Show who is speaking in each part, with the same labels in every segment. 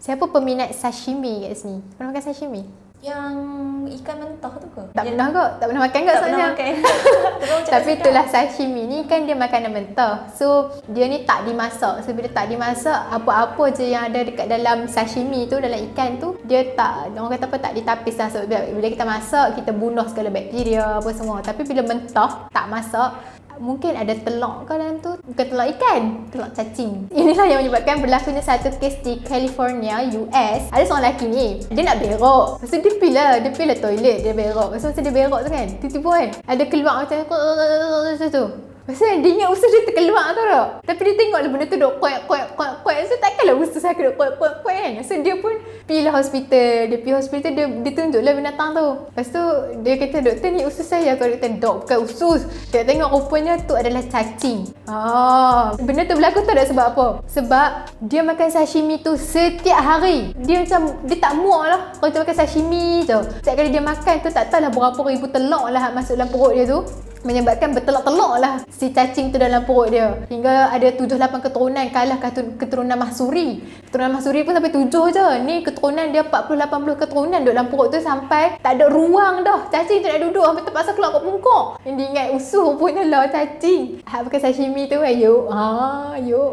Speaker 1: Siapa peminat sashimi kat sini? Pernah makan sashimi?
Speaker 2: Yang ikan mentah tu ke?
Speaker 1: Tak pernah kot. Tak pernah makan kot
Speaker 2: Tak
Speaker 1: sebenarnya.
Speaker 2: pernah makan.
Speaker 1: Tapi itulah sashimi ni kan dia makanan mentah. So dia ni tak dimasak. So bila tak dimasak, apa-apa je yang ada dekat dalam sashimi tu, dalam ikan tu, dia tak, orang kata apa, tak ditapis lah. So bila kita masak, kita bunuh segala bakteria apa semua. Tapi bila mentah, tak masak, mungkin ada telur ke dalam tu. Bukan telur ikan, telur cacing. Inilah yang menyebabkan berlakunya satu kes di California, US. Ada seorang lelaki ni, dia nak berak. Lepas tu dia pergi lah toilet, dia berak. Lepas tu masa dia berak tu kan, tiba-tiba kan ada keluar macam tu. Lepas tu dia ingat usus dia terkeluar tu tak. Tapi dia tengok lah benda tu duk kuat. So takkanlah usus aku duk kuat kan. So dia pun pergi lah hospital. Dia pergi hospital, dia tunjuk lah binatang tu. Lepas tu dia kata, doktor ni usus saya. Kalau doktor, dok bukan usus. Dia tengok rupanya tu adalah cacing. Benda tu berlaku tu tak sebab apa? Sebab dia makan sashimi tu setiap hari. Dia macam, dia tak muak lah kalau dia makan sashimi je. Setiap kali dia makan tu tak tahulah berapa ribu telur lah masuk dalam perut dia tu, menyebabkan bertelur-telur lah si cacing tu dalam perut dia. Hingga ada 7-8 keturunan, kalah keturunan Mahsuri. Keturunan Mahsuri pun sampai 7 je. Ni keturunan dia 40-80 keturunan duduk dalam perut tu sampai tak ada ruang dah. Cacing tu nak duduk sampai terpaksa keluar kat pungkok. Yang dia ingat usus punya lah cacing. Hak pakai sashimi tu yuk.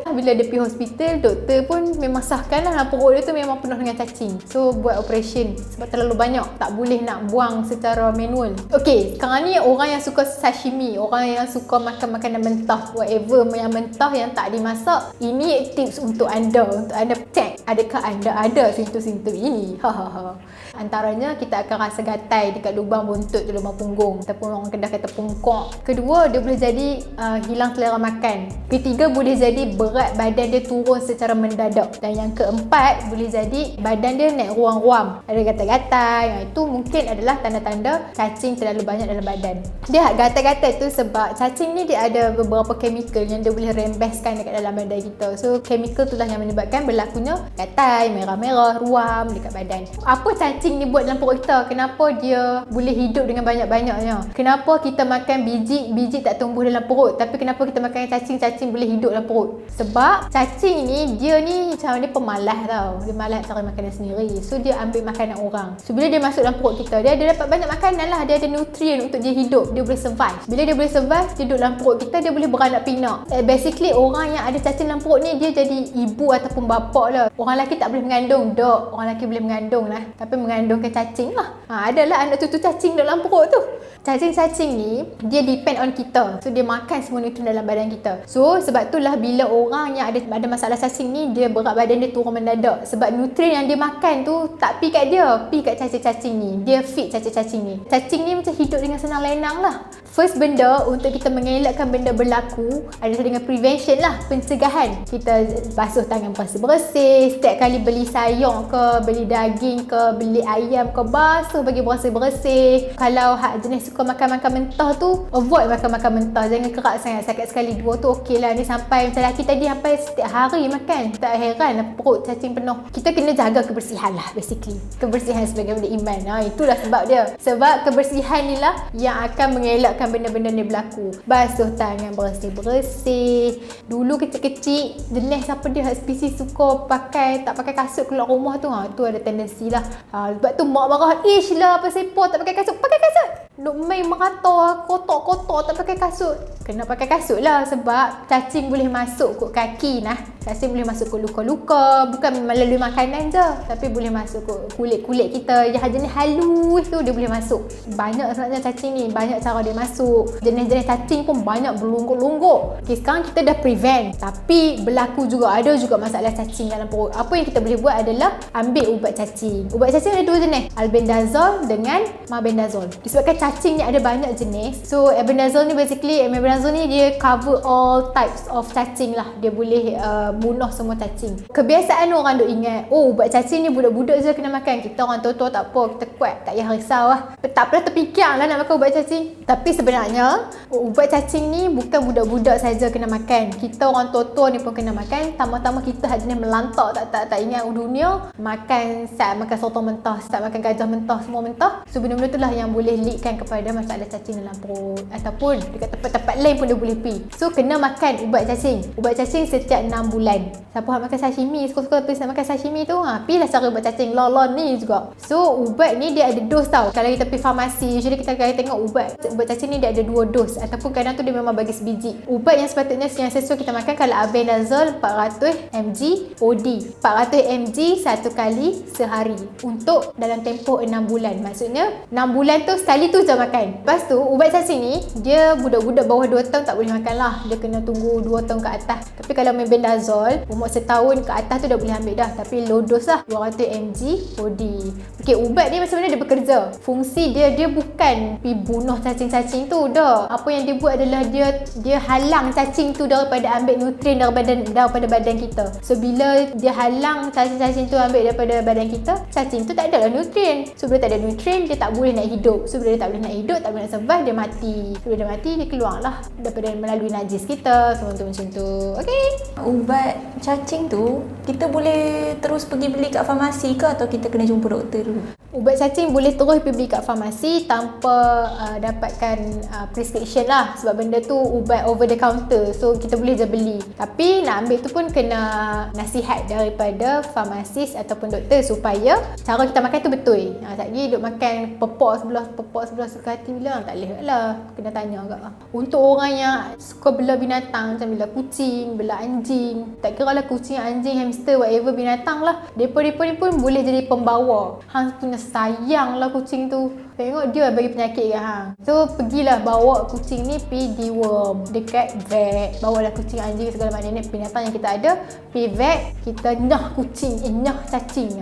Speaker 1: Bila dia pergi hospital, doktor pun memang sahkan lah perut dia tu memang penuh dengan cacing. So buat operation sebab terlalu banyak, tak boleh nak buang secara manual. Okay, sekarang ni orang yang suka sashimi, orang yang suka makan makanan mentah, whatever yang mentah yang tak dimasak, ini tips untuk anda cek adakah anda ada simptom-simptom ini. Antaranya kita akan rasa gatal dekat lubang buntut, lubang punggung, ataupun orang Kedah kata pungkok. Kedua, dia boleh jadi hilang selera makan. Ketiga, boleh jadi berat badan dia turun secara mendadak. Dan yang keempat, boleh jadi badan dia naik ruam-ruam, ada gatal-gatal. Itu mungkin adalah tanda-tanda cacing terlalu banyak dalam badan. Dia gatal-gatal tu sebab cacing ni dia ada beberapa chemical yang dia boleh rembeskan dekat dalam badan kita. So chemical tu lah yang menyebabkan berlakunya gatal, merah-merah, ruam dekat badan. Apa cacing ni buat dalam perut kita? Kenapa dia boleh hidup dengan banyak-banyaknya? Kenapa kita makan biji tak tumbuh dalam perut, tapi kenapa kita makan cacing boleh hidup dalam perut? Sebab cacing ni dia macam dia pemalas tau. Dia malas cari makanan sendiri. So dia ambil makanan orang. So bila dia masuk dalam perut kita, dia dapat banyak makanan lah. Dia ada nutrien untuk dia hidup. Dia boleh survive. Bila dia boleh survive, dia duduk dalam perut kita, dia boleh beranak pinak. Basically orang yang ada cacing dalam perut ni, dia jadi ibu ataupun bapa lah. Orang lelaki tak boleh mengandung, dok. Orang lelaki boleh mengandung lah, tapi mengandungkan cacing lah. Adalah anak cucu cacing dalam perut tu. Cacing-cacing ni dia depend on kita. So dia makan semua nutrien dalam badan kita. So sebab itulah bila orang yang ada masalah cacing ni, dia berat badan dia turun mendadak. Sebab nutrien yang dia makan tu tak pi kat dia, pi kat cacing-cacing ni. Dia feed cacing-cacing ni. Cacing ni macam hidup dengan senang lenang lah. First benda untuk kita mengelakkan benda berlaku adalah dengan prevention lah, pencegahan. Kita basuh tangan bersih-bersih. Setiap kali beli sayur ke, beli daging ke, beli ayam ke, basuh bagi bersih-bersih. Kalau jenis suka makan-makan mentah tu, avoid makan-makan mentah. Jangan kerak sangat, sakit sekali dua tu okey lah. Ni sampai macam lelaki tadi sampai setiap hari makan. Tak heran lah perut cacing penuh. Kita kena jaga kebersihan lah basically. Kebersihan sebagai benda iman. Itulah sebab dia. Sebab kebersihan ni lah yang akan mengelakkan benda-benda ni berlaku. Basuh tangan bersih-bersih. Dulu kecil-kecil, jenis siapa dia spesies suka tak pakai kasut keluar rumah tu, tu ada tendensi lah. Sebab tu mak marah, ish lah apa sepa tak pakai kasut. Pakai kasut! Duk main merata, kotor-kotor tak pakai kasut. Kena pakai kasut lah sebab cacing boleh masuk ke kaki nah. Cacing boleh masuk ke luka-luka, bukan melalui makanan je, tapi boleh masuk ke kulit-kulit kita yang jenis halus tu, dia boleh masuk. Banyak sebenarnya cacing ni, banyak cara dia masuk. Jenis-jenis cacing pun banyak berlungguk-lungguk. Okay, sekarang kita dah prevent, tapi berlaku juga, ada juga masalah cacing dalam perut. Apa yang kita boleh buat adalah ambil ubat cacing. Ubat cacing ada dua jenis, albendazole dengan marbendazole. Disebabkan cacing ni ada banyak jenis, so albendazole ni albendazole ni dia cover all types of cacing lah. Dia boleh bunuh semua cacing. Kebiasaan orang duk ingat, ubat cacing ni budak-budak je kena makan. Kita orang tua-tua tak apa, kita kuat, tak payah risau lah. Tak pernah terfikir lah nak makan ubat cacing. Tapi sebenarnya ubat cacing ni bukan budak-budak saja kena makan. Kita orang tua-tua ni pun kena makan. Tama-tama kita jenis melantak, tak ingat dunia. Makan sotong mentah, makan gajah mentah, semua mentah. So benda-benda tu lah yang boleh leadkan kepada masalah cacing dalam perut. Ataupun dekat tempat-tempat lain pun dia boleh pergi. So kena makan ubat cacing. Ubat cacing setiap 6 bulan bulan. Siapa yang makan sashimi, suka-suka please nak makan sashimi tu, pilihlah cara buat cacing lolon ni juga. So ubat ni dia ada dos tau. Kalau kita pergi farmasi, usually kita akan tengok ubat cacing ni dia ada 2 dos, ataupun kadang tu dia memang bagi sebiji. Ubat yang sepatutnya yang sesuai kita makan, kalau albendazole 400 mg OD, 400 mg 1 kali sehari untuk dalam tempoh 6 bulan. Maksudnya 6 bulan tu sekali tu je makan. Lepas tu ubat cacing ni dia budak-budak bawah 2 tahun tak boleh makan lah. Dia kena tunggu 2 tahun ke atas. Tapi kalau albendazole umur setahun ke atas tu dah boleh ambil dah. Tapi low dose lah, 200 mg OD. Okay, ubat ni macam mana dia bekerja? Fungsi dia bukan pergi bunuh cacing-cacing tu dah. Apa yang dia buat adalah dia halang cacing tu daripada ambil nutrien daripada badan kita. So bila dia halang cacing-cacing tu ambil daripada badan kita, cacing tu tak ada lah nutrien. So bila tak ada nutrien, dia tak boleh nak hidup. So bila dia tak boleh nak hidup, tak boleh nak survive, dia mati. So bila dia mati, dia keluar lah daripada melalui najis kita. So macam tu. Okay.
Speaker 2: Ubat cacing tu kita boleh terus pergi beli kat farmasi ke atau kita kena jumpa doktor dulu?
Speaker 1: Ubat cacing boleh terus pergi beli kat farmasi tanpa dapatkan prescription lah, sebab benda tu ubat over the counter. So kita boleh je beli. Tapi nak ambil tu pun kena nasihat daripada farmasis ataupun doktor supaya cara kita makan tu betul. Tak pergi duk makan pepok sebelah suka hati bilang tak boleh lah. Kena tanya agak. Untuk orang yang suka bela binatang macam bela kucing, bela anjing, tak kira lah kucing, anjing, hamster, whatever binatang lah, depa ni pun boleh jadi pembawa. Hang punya sayang lah kucing tu. Tengok dia bagi penyakit ke hang. So pergilah bawa kucing ni pergi deworm dekat vet. Bawalah kucing, anjing, segala macam ni binatang yang kita ada pergi vet. Kita nyah kucing, nyah cacing.